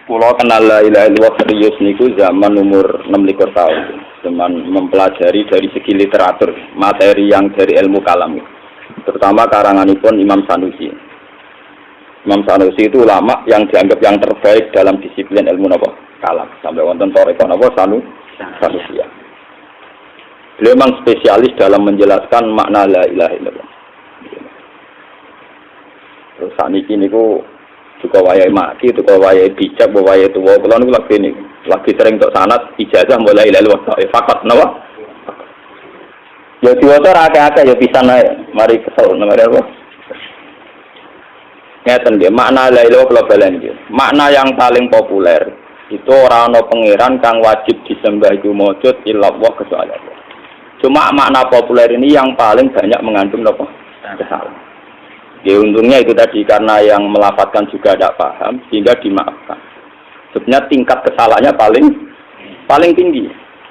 Pulau kenal la ilaha illallah serius niku zaman umur 26 tahun. Zaman mempelajari dari segi literatur, materi yang dari ilmu kalam. Terutama karanganipun Imam Sanusi. Imam Sanusi itu ulama yang dianggap yang terbaik dalam disiplin ilmu napa? Kalam. Sampai wonten toriko napa Sanusi ya. Beliau memang spesialis dalam menjelaskan makna la ilaha illallah. Terus saniki niku juga wayai mati, juga wayai bijak, wayai tua. Kalau niku lagi sering untuk sanad ijazah mulai ilaha illallah. Fakat napa? Ya diwaca akeh-akeh ya pisan ae. Mari kesel nomor apa? Ngeten nggih, makna la ilaha illallah balen nggih. Makna yang paling populer itu ora ana pangeran kang wajib disembah iku mujud illallah kecuali Allah. Cuma makna populer ini yang paling banyak mengandung apa? Kesalahan. Ya untungnya itu tadi karena yang melafadzkan juga tidak paham sehingga dimaafkan. Sebenarnya tingkat kesalahannya paling tinggi.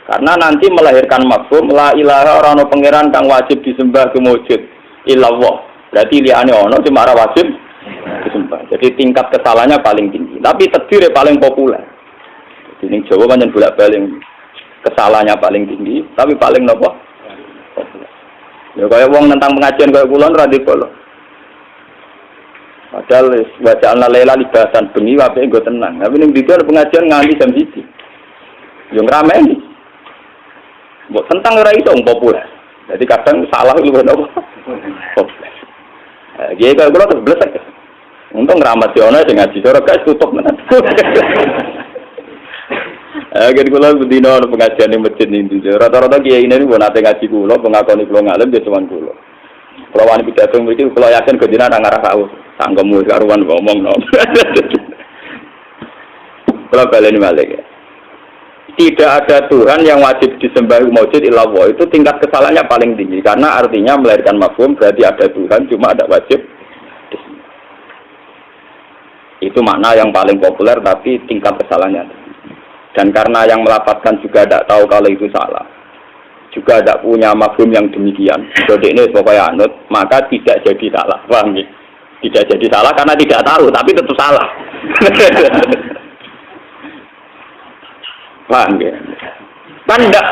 Karena nanti melahirkan mafhum la ilaha ora ana pangeran kang wajib disembah kemujud illallah. Berarti liyane ana cuma ora wajib disembah. Jadi tingkat kesalahannya paling tinggi. Tapi takdir paling populer. Jadi ning Jawa pancen bolak-balik kesalahannya paling tinggi, tapi paling nopo? Populer. Ya kaya wong tentang pengajian kaya kula ora dipolo. Padahal bacaan lela libasan bengi wae nggo tenang. Tapi ning ditu pengajian nganti jam 1. Yo ngrameni. Mbok tentang ora iso populer. Jadi kadang salah lu nopo? Populer. Nggih kaya kula terus blesek. Untung ngeramat yo ana sing ngaji cara guys tutup menan. Agen kula bedino pengajian ning masjid ning ndi. Rata-rata kiai ini pun nate ngaji kula, pengakoni kula ngalim ya cuman kula. Kula wani pidato mriki kula yakin gedina nang ngarah saus. Sangkemu karuan ngomong no. Kula baleni malih. Tidak ada Tuhan yang wajib disembah wujud illallah. Itu tingkat kesalahannya paling tinggi karena artinya melahirkan mafhum berarti ada Tuhan cuma ada wajib disembah. Itu makna yang paling populer tapi tingkat kesalahannya. Dan karena yang melafadzkan juga tidak tahu kalau itu salah, juga tidak punya mafhum yang demikian, jadi ini pokoknya anut, maka tidak jadi salah, paham ya? Tidak jadi salah karena tidak tahu, tapi tetap salah. Paham ya? Kan tidak,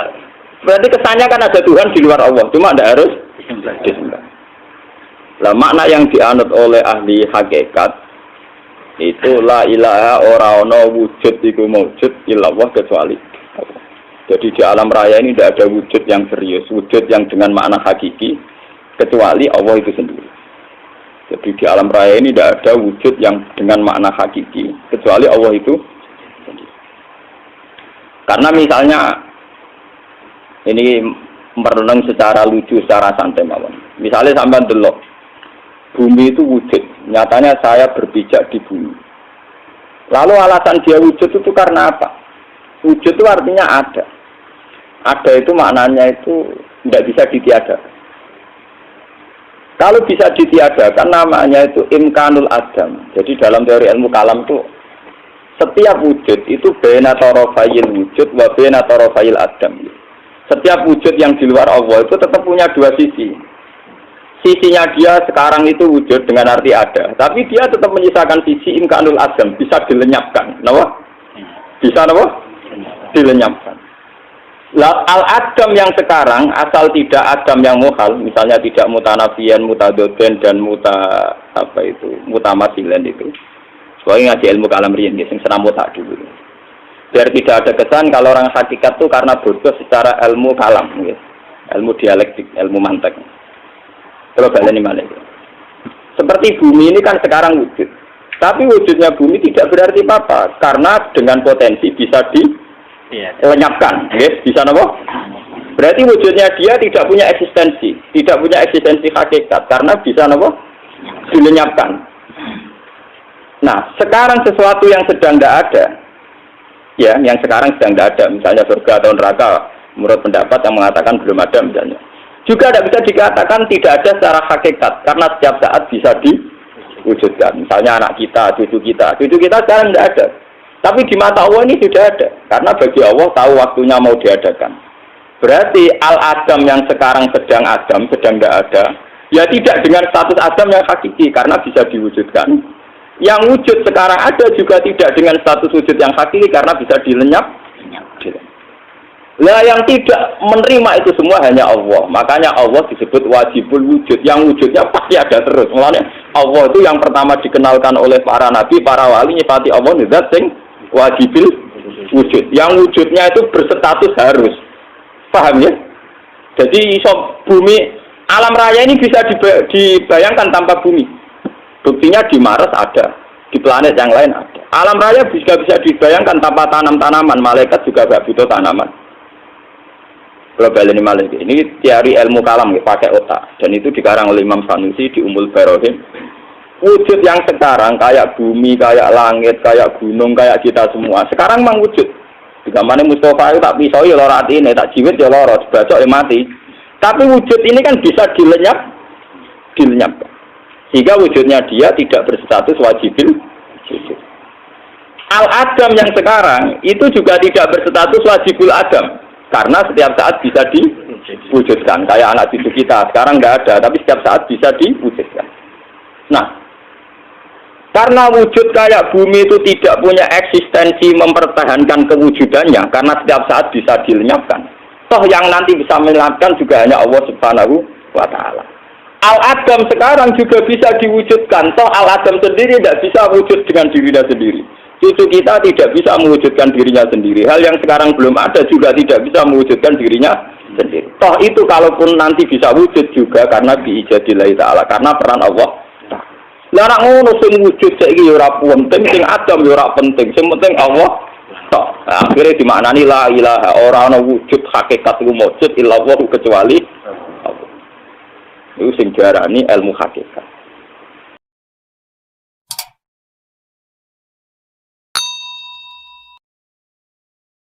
berarti kesannya kan ada Tuhan di luar Allah, cuma tidak harus disembah. Lah makna yang dianut oleh ahli hakikat itu la ilaha ora ana wujud iku maujud illallah kecuali Allah. Jadi di alam raya ini tidak ada wujud yang serius, wujud yang dengan makna hakiki kecuali Allah itu sendiri. Jadi di alam raya ini tidak ada wujud yang dengan makna hakiki kecuali Allah itu sendiri. Karena misalnya ini merenung secara lucu, secara santai mawon. Misalnya sampean delok bumi itu wujud. Nyatanya saya berpijak di bumi. Lalu alasan dia wujud itu karena apa? Wujud itu artinya ada. Ada itu maknanya itu tidak bisa ditiadakan. Kalau bisa ditiadakan namanya itu imkanul adam. Jadi dalam teori ilmu kalam itu setiap wujud itu baina tarafayil wujud wa baina tarafayil adam. Setiap wujud yang di luar Allah itu tetap punya dua sisi. Sisinya dia sekarang itu wujud dengan arti ada, tapi dia tetap menyisakan sisi imkanul adam, bisa dilenyapkan. Kenapa? Bisa apa? Dilenyapkan. Al-adam yang sekarang asal tidak adam yang muhal, misalnya tidak mutanafiyan, mutadoden dan mutamasilen itu. Soalnya ngaji ilmu kalam riyen sing senam mutak dulu. Biar tidak ada kesan kalau orang hakikat itu karena bodoh secara ilmu kalam, gitu. Ilmu dialektik, ilmu mantek. Kalau baleni malih. Seperti bumi ini kan sekarang wujud. Tapi wujudnya bumi tidak berarti apa-apa karena dengan potensi bisa dilenyapkan, bisa apa? Berarti wujudnya dia tidak punya eksistensi, tidak punya eksistensi hakikat karena bisa apa? Dilenyapkan. Nah, sekarang sesuatu yang sedang tidak ada, ya, yang sekarang sedang tidak ada, misalnya surga atau neraka, menurut pendapat yang mengatakan belum ada misalnya. Juga tidak bisa dikatakan tidak ada secara hakikat karena setiap saat bisa diwujudkan. Misalnya anak kita, cucu kita sekarang tidak ada. Tapi di mata Allah ini sudah ada karena bagi Allah tahu waktunya mau diadakan. Berarti al-adam yang sekarang sedang adam, sedang tidak ada, ya tidak dengan status adam yang hakiki karena bisa diwujudkan Yang wujud sekarang ada juga tidak dengan status wujud yang hakiki karena bisa dilenyap. Lah yang tidak menerima itu semua hanya Allah. Makanya Allah disebut wajibul wujud. Yang wujudnya pasti ada terus. Mulanya Allah itu yang pertama dikenalkan oleh para nabi, para wali, nyifati Allah zat sing wajibul wujud. Yang wujudnya itu berstatus harus. Paham ya? Jadi bumi alam raya ini bisa dibayangkan tanpa bumi. Buktinya di Mars ada, di planet yang lain ada. Alam raya bisa dibayangkan tanpa tanaman, malaikat juga gak butuh tanaman. Global ini malaikat ini teori ilmu kalam pakai otak, dan itu dikarang oleh Imam Sanusi di Ummul Barohim. Wujud yang sekarang kayak bumi, kayak langit, kayak gunung, kayak kita semua. Sekarang memang wujud. Di zamannya Mustafa itu tak pisau ya loro atine, tak jiwit ya loro, dibacok ya mati. Tapi wujud ini kan bisa dilenyapkan. Sehingga wujudnya dia tidak berstatus wajibul wujud. Al-Adam yang sekarang itu juga tidak berstatus wajibul Adam. Karena setiap saat bisa diwujudkan. Kayak anak cucu kita, sekarang nggak ada, tapi setiap saat bisa diwujudkan. Nah, karena wujud kayak bumi itu tidak punya eksistensi mempertahankan kewujudannya, karena setiap saat bisa dilenyapkan. Toh yang nanti bisa menyelamatkan juga hanya Allah Subhanahu wa Ta'ala. Al-Adam sekarang juga bisa diwujudkan. Toh Al-Adam sendiri tidak bisa wujud dengan dirinya sendiri. Cucu kita tidak bisa mewujudkan dirinya sendiri. Hal yang sekarang belum ada juga tidak bisa mewujudkan dirinya sendiri. Toh itu kalaupun nanti bisa wujud juga karena biijadillahi ta'ala, karena peran Allah. Lah nek ngono sing wujud saiki ya ora penting, sing Adam ya ora penting, sing penting Allah. Toh akhirnya dimaknani la ilaha, ora ana wujud hakikat wujud illallah kecuali Allah. Itu sing diarani ilmu hakikat.